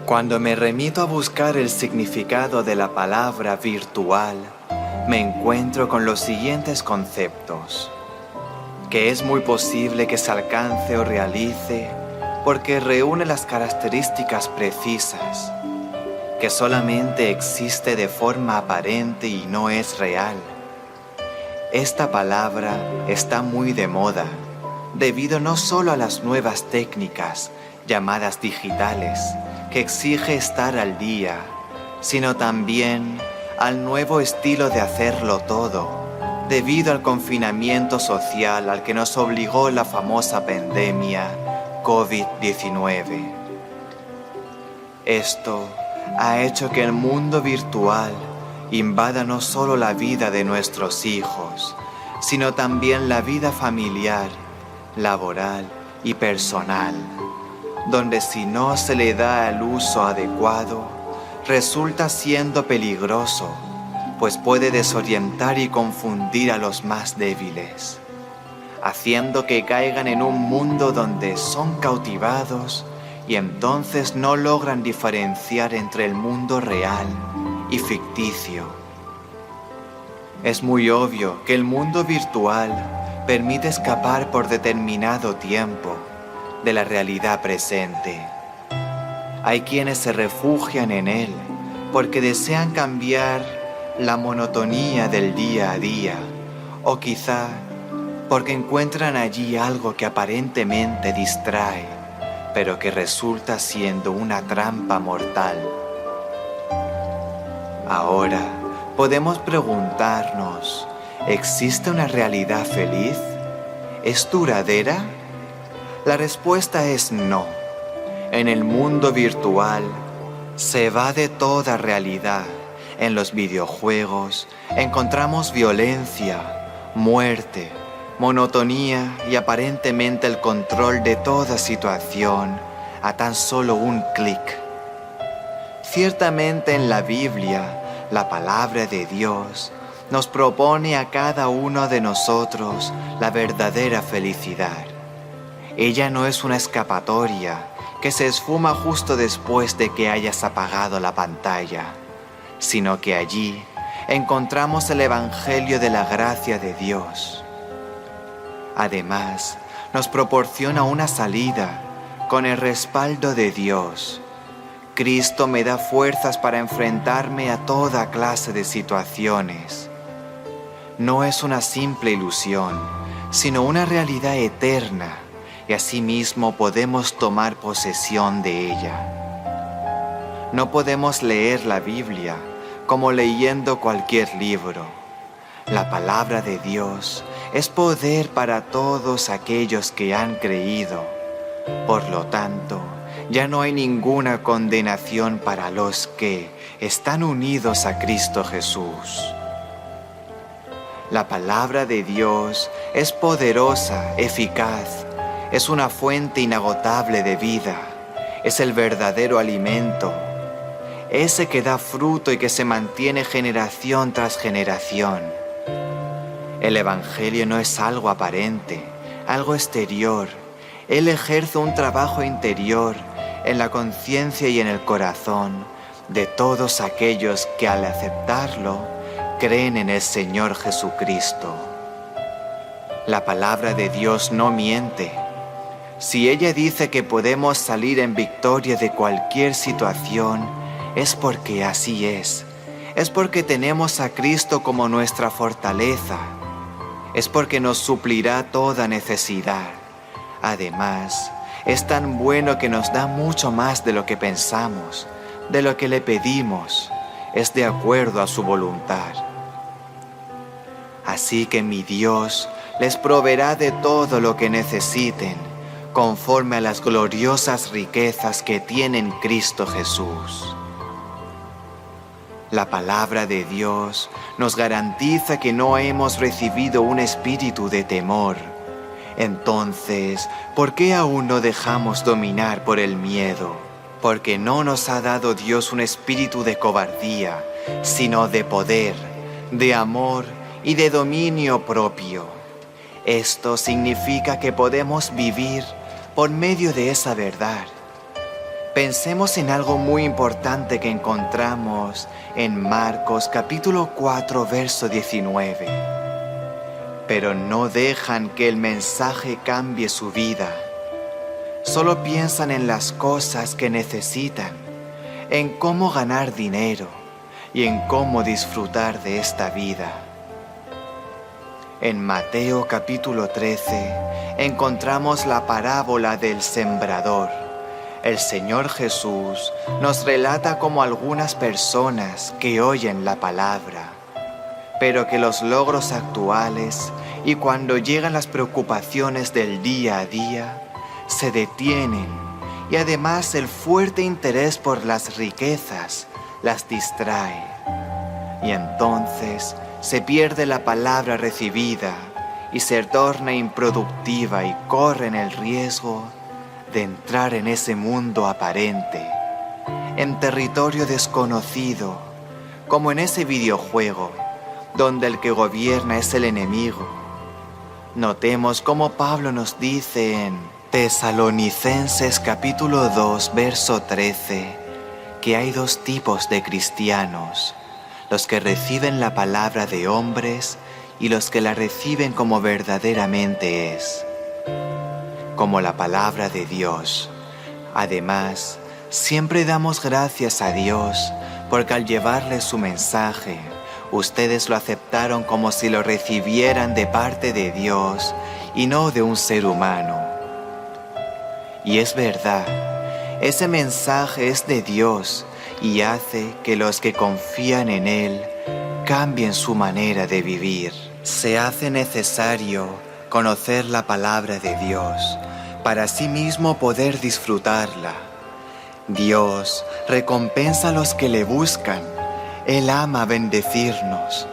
Cuando me remito a buscar el significado de la palabra virtual, me encuentro con los siguientes conceptos: que es muy posible que se alcance o realice porque reúne las características precisas, que solamente existe de forma aparente y no es real. Esta palabra está muy de moda, debido no solo a las nuevas técnicas llamadas digitales, que exige estar al día, sino también al nuevo estilo de hacerlo todo, debido al confinamiento social al que nos obligó la famosa pandemia COVID-19. Esto ha hecho que el mundo virtual invada no solo la vida de nuestros hijos, sino también la vida familiar, laboral y personal, donde si no se le da el uso adecuado, resulta siendo peligroso, pues puede desorientar y confundir a los más débiles, haciendo que caigan en un mundo donde son cautivados y entonces no logran diferenciar entre el mundo real y ficticio. Es muy obvio que el mundo virtual permite escapar por determinado tiempo de la realidad presente. Hay quienes se refugian en él porque desean cambiar la monotonía del día a día, o quizá porque encuentran allí algo que aparentemente distrae, pero que resulta siendo una trampa mortal. Ahora podemos preguntarnos: ¿existe una realidad feliz? ¿Es duradera? La respuesta es no. En el mundo virtual se evade toda realidad. En los videojuegos encontramos violencia, muerte, monotonía y aparentemente el control de toda situación a tan solo un clic. Ciertamente en la Biblia, la palabra de Dios nos propone a cada uno de nosotros la verdadera felicidad. Ella no es una escapatoria que se esfuma justo después de que hayas apagado la pantalla, sino que allí encontramos el Evangelio de la gracia de Dios. Además, nos proporciona una salida con el respaldo de Dios. Cristo me da fuerzas para enfrentarme a toda clase de situaciones. No es una simple ilusión, sino una realidad eterna, y asimismo podemos tomar posesión de ella. No podemos leer la Biblia como leyendo cualquier libro. La palabra de Dios es poder para todos aquellos que han creído. Por lo tanto, ya no hay ninguna condenación para los que están unidos a Cristo Jesús. La palabra de Dios es poderosa, eficaz, es una fuente inagotable de vida, es el verdadero alimento, ese que da fruto y que se mantiene generación tras generación. El Evangelio no es algo aparente, algo exterior. Él ejerce un trabajo interior en la conciencia y en el corazón de todos aquellos que al aceptarlo creen en el Señor Jesucristo. La palabra de Dios no miente. Si ella dice que podemos salir en victoria de cualquier situación, es porque así es. Es porque tenemos a Cristo como nuestra fortaleza. Es porque nos suplirá toda necesidad. Además, es tan bueno que nos da mucho más de lo que pensamos, de lo que le pedimos. Es de acuerdo a su voluntad. Así que mi Dios les proveerá de todo lo que necesiten, conforme a las gloriosas riquezas que tiene en Cristo Jesús. La palabra de Dios nos garantiza que no hemos recibido un espíritu de temor. Entonces, ¿por qué aún no dejamos dominar por el miedo? Porque no nos ha dado Dios un espíritu de cobardía, sino de poder, de amor y de dominio propio. Esto significa que podemos vivir por medio de esa verdad. Pensemos en algo muy importante que encontramos en Marcos capítulo 4, verso 19. Pero no dejan que el mensaje cambie su vida. Solo piensan en las cosas que necesitan, en cómo ganar dinero y en cómo disfrutar de esta vida. En Mateo capítulo 13 encontramos la parábola del sembrador. El Señor Jesús nos relata cómo algunas personas que oyen la palabra, pero que los logros actuales y cuando llegan las preocupaciones del día a día, se detienen y además el fuerte interés por las riquezas las distrae. Y entonces se pierde la palabra recibida y se torna improductiva y corren el riesgo de entrar en ese mundo aparente, en territorio desconocido, como en ese videojuego, donde el que gobierna es el enemigo. Notemos cómo Pablo nos dice en Tesalonicenses capítulo 2, verso 13, que hay dos tipos de cristianos, los que reciben la palabra de hombres y los que la reciben como verdaderamente es, como la palabra de Dios. Además, siempre damos gracias a Dios porque al llevarles su mensaje, ustedes lo aceptaron como si lo recibieran de parte de Dios y no de un ser humano. Y es verdad, ese mensaje es de Dios y hace que los que confían en Él cambien su manera de vivir. Se hace necesario conocer la palabra de Dios para sí mismo poder disfrutarla. Dios recompensa a los que le buscan. Él ama bendecirnos,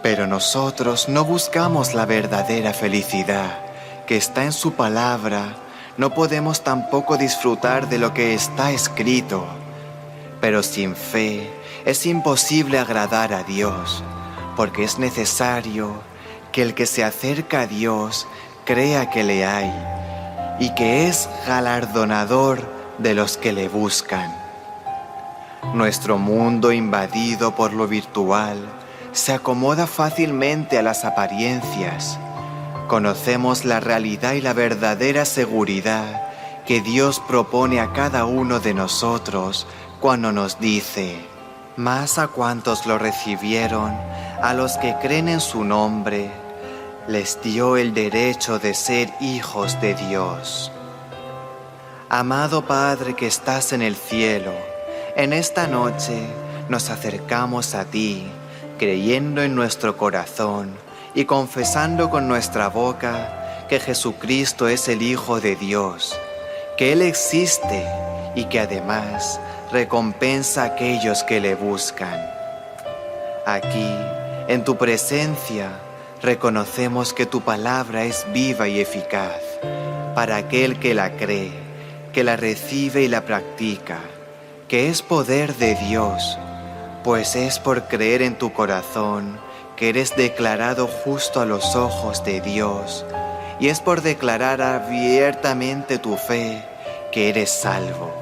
pero nosotros no buscamos la verdadera felicidad que está en su palabra. No podemos tampoco disfrutar de lo que está escrito, pero sin fe es imposible agradar a Dios, porque es necesario que el que se acerca a Dios crea que le hay y que es galardonador de los que le buscan. Nuestro mundo invadido por lo virtual se acomoda fácilmente a las apariencias. Conocemos la realidad y la verdadera seguridad que Dios propone a cada uno de nosotros cuando nos dice: «Mas a cuantos lo recibieron, a los que creen en su nombre, les dio el derecho de ser hijos de Dios». Amado Padre que estás en el cielo, en esta noche nos acercamos a ti, creyendo en nuestro corazón y confesando con nuestra boca que Jesucristo es el Hijo de Dios, que Él existe y que además recompensa a aquellos que le buscan. Aquí, en tu presencia, reconocemos que tu palabra es viva y eficaz para aquel que la cree, que la recibe y la practica, que es poder de Dios, pues es por creer en tu corazón que eres declarado justo a los ojos de Dios, y es por declarar abiertamente tu fe que eres salvo.